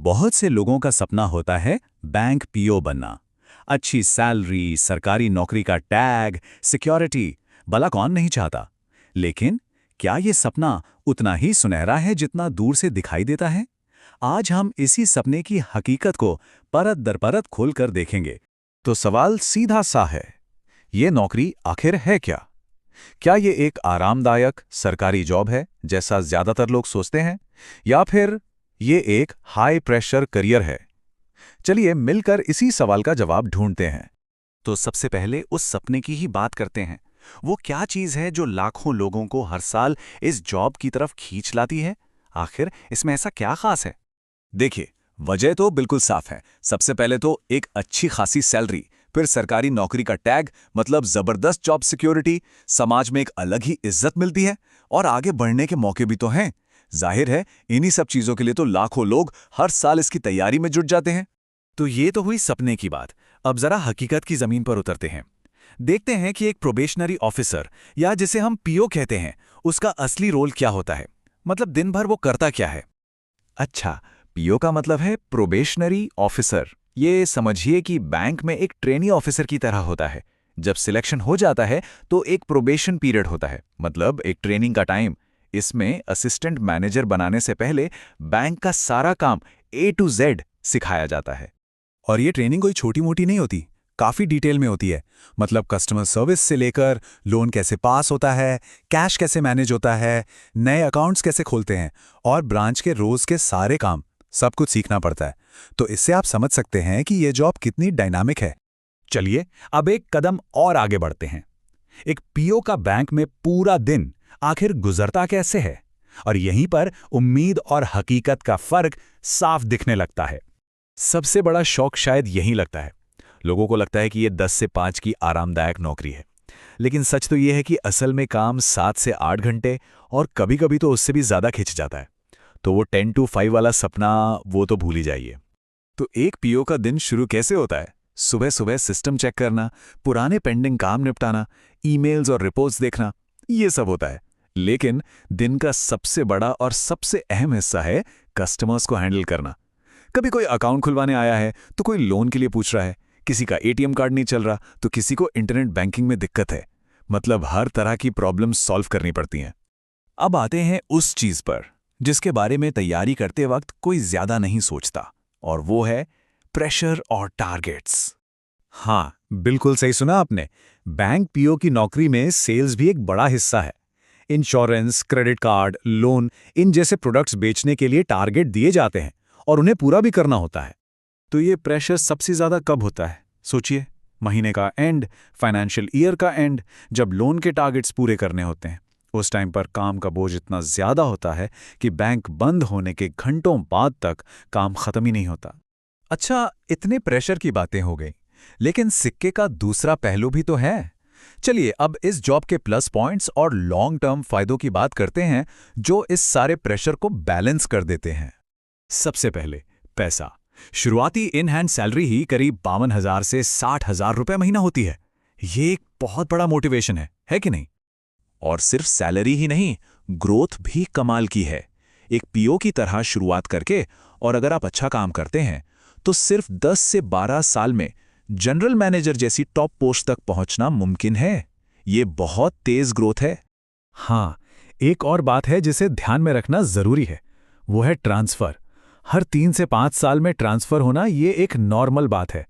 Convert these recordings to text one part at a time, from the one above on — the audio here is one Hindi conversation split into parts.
बहुत से लोगों का सपना होता है बैंक पीओ बनना। अच्छी सैलरी, सरकारी नौकरी का टैग, सिक्योरिटी, भला कौन नहीं चाहता। लेकिन क्या ये सपना उतना ही सुनहरा है जितना दूर से दिखाई देता है? आज हम इसी सपने की हकीकत को परत दर परत खोलकर देखेंगे। तो सवाल सीधा सा है, ये नौकरी आखिर है क्या? क्या ये एक आरामदायक सरकारी जॉब है जैसा ज्यादातर लोग सोचते हैं, या फिर ये एक हाई प्रेशर करियर है? चलिए मिलकर इसी सवाल का जवाब ढूंढते हैं। तो सबसे पहले उस सपने की ही बात करते हैं। वो क्या चीज़ है जो लाखों लोगों को हर साल इस जॉब की तरफ खींच लाती है? आखिर इसमें ऐसा क्या खास है? देखिए, वजह तो बिल्कुल साफ है। सबसे पहले तो एक अच्छी खासी सैलरी, फिर सरकारी नौकरी का टैग, मतलब जबरदस्त जॉब सिक्योरिटी, समाज में एक अलग ही इज्जत मिलती है और आगे बढ़ने के मौके भी तो हैं। जाहिर है, इन्हीं सब चीजों के लिए तो लाखों लोग हर साल इसकी तैयारी में जुट जाते हैं। तो ये तो हुई सपने की बात। अब जरा हकीकत की जमीन पर उतरते हैं। देखते हैं कि एक प्रोबेशनरी ऑफिसर, या जिसे हम पीओ कहते हैं, उसका असली रोल क्या होता है। मतलब दिन भर वो करता क्या है। अच्छा, पीओ का मतलब है प्रोबेशनरी ऑफिसर। ये समझिए कि बैंक में एक ट्रेनी ऑफिसर की तरह होता है। जब सिलेक्शन हो जाता है तो एक प्रोबेशन पीरियड होता है, मतलब एक ट्रेनिंग का टाइम। इसमें असिस्टेंट मैनेजर बनाने से पहले बैंक का सारा काम A to Z सिखाया जाता है। और ये ट्रेनिंग कोई छोटी मोटी नहीं होती, काफ़ी डिटेल में होती है। मतलब कस्टमर सर्विस से लेकर लोन कैसे पास होता है, कैश कैसे मैनेज होता है, नए अकाउंट्स कैसे खोलते हैं, और ब्रांच के रोज़ के सारे काम, सब कुछ सीखना पड़ता है। तो इससे आप समझ सकते हैं कि ये जॉब कितनी डायनामिक है। चलिए अब एक कदम और आगे बढ़ते हैं। एक पीओ का बैंक में पूरा दिन आखिर गुजरता कैसे है? और यहीं पर उम्मीद और हकीकत का फर्क साफ दिखने लगता है। सबसे बड़ा शौक शायद यही लगता है। लोगों को लगता है कि ये 10 से 5 की आरामदायक नौकरी है, लेकिन सच तो ये है कि असल में काम 7 से 8 घंटे और कभी-कभी तो उससे भी ज्यादा खिंच जाता है। तो वो 10 to 5 वाला सपना, वो तो भूल ही जाइए। तो एक पीओ का दिन शुरू कैसे होता है? सुबह सुबह सिस्टम चेक करना, पुराने पेंडिंग काम निपटाना, ईमेल्स और रिपोर्ट्स देखना, ये सब होता है। लेकिन दिन का सबसे बड़ा और सबसे अहम हिस्सा है कस्टमर्स को हैंडल करना। कभी कोई अकाउंट खुलवाने आया है तो कोई लोन के लिए पूछ रहा है, किसी का एटीएम कार्ड नहीं चल रहा तो किसी को इंटरनेट बैंकिंग में दिक्कत है। मतलब हर तरह की प्रॉब्लम सॉल्व करनी पड़ती हैं। अब आते हैं उस चीज पर जिसके बारे में तैयारी करते वक्त कोई ज्यादा नहीं सोचता, और वो है प्रेशर और टारगेट्स। हाँ, बिल्कुल सही सुना आपने। बैंक पीओ की नौकरी में सेल्स भी एक बड़ा हिस्सा है। इंश्योरेंस, क्रेडिट कार्ड, लोन, इन जैसे प्रोडक्ट्स बेचने के लिए टारगेट दिए जाते हैं और उन्हें पूरा भी करना होता है। तो ये प्रेशर सबसे ज्यादा कब होता है? सोचिए, महीने का एंड, फाइनेंशियल ईयर का एंड, जब लोन के टारगेट्स पूरे करने होते हैं। उस टाइम पर काम का बोझ इतना ज्यादा होता है कि बैंक बंद होने के घंटों बाद तक काम खत्म ही नहीं होता। अच्छा, इतने प्रेशर की बातें हो गई, लेकिन सिक्के का दूसरा पहलू भी तो है। चलिए अब इस जॉब के प्लस पॉइंट्स और लॉन्ग टर्म फायदों की बात करते हैं, जो इस सारे प्रेशर को बैलेंस कर देते हैं। सबसे पहले पैसा। शुरुआती इन हैंड सैलरी ही करीब 52,000 से 60,000 रुपए महीना होती है। ये एक बहुत बड़ा मोटिवेशन है कि नहीं? और सिर्फ सैलरी ही नहीं, ग्रोथ भी कमाल की है। एक पीओ की तरह शुरुआत करके, और अगर आप अच्छा काम करते हैं तो सिर्फ 10 से 12 साल में जनरल मैनेजर जैसी टॉप पोस्ट तक पहुंचना मुमकिन है। ये बहुत तेज ग्रोथ है। हाँ, एक और बात है जिसे ध्यान में रखना जरूरी है, वो है ट्रांसफर। हर 3 से 5 साल में ट्रांसफर होना ये एक नॉर्मल बात है,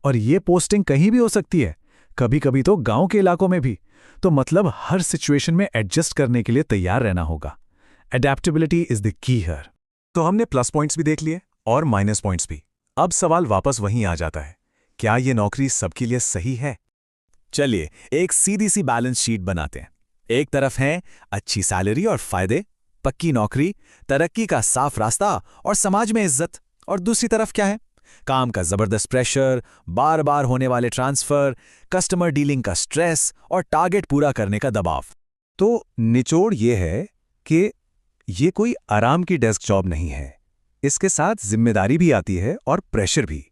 और ये पोस्टिंग कहीं भी हो सकती है, कभी कभी तो गांव के इलाकों में भी। तो मतलब हर सिचुएशन में एडजस्ट करने के लिए तैयार रहना होगा। Adaptability is the key here. तो हमने प्लस पॉइंट्स भी देख लिए और माइनस पॉइंट्स भी। अब सवाल वापस वहीं आ जाता है, क्या ये नौकरी सबके लिए सही है? चलिए एक सीधी सी बैलेंस शीट बनाते हैं। एक तरफ है अच्छी सैलरी और फायदे, पक्की नौकरी, तरक्की का साफ रास्ता और समाज में इज्जत। और दूसरी तरफ क्या है? काम का जबरदस्त प्रेशर, बार बार होने वाले ट्रांसफर, कस्टमर डीलिंग का स्ट्रेस और टारगेट पूरा करने का दबाव। तो निचोड़ ये है कि ये कोई आराम की डेस्क जॉब नहीं है। इसके साथ जिम्मेदारी भी आती है और प्रेशर भी।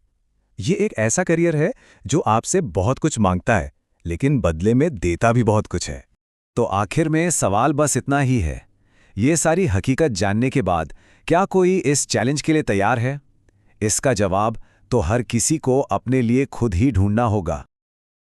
ये एक ऐसा करियर है जो आपसे बहुत कुछ मांगता है, लेकिन बदले में देता भी बहुत कुछ है। तो आखिर में सवाल बस इतना ही है, ये सारी हकीकत जानने के बाद क्या कोई इस चैलेंज के लिए तैयार है? इसका जवाब तो हर किसी को अपने लिए खुद ही ढूंढना होगा।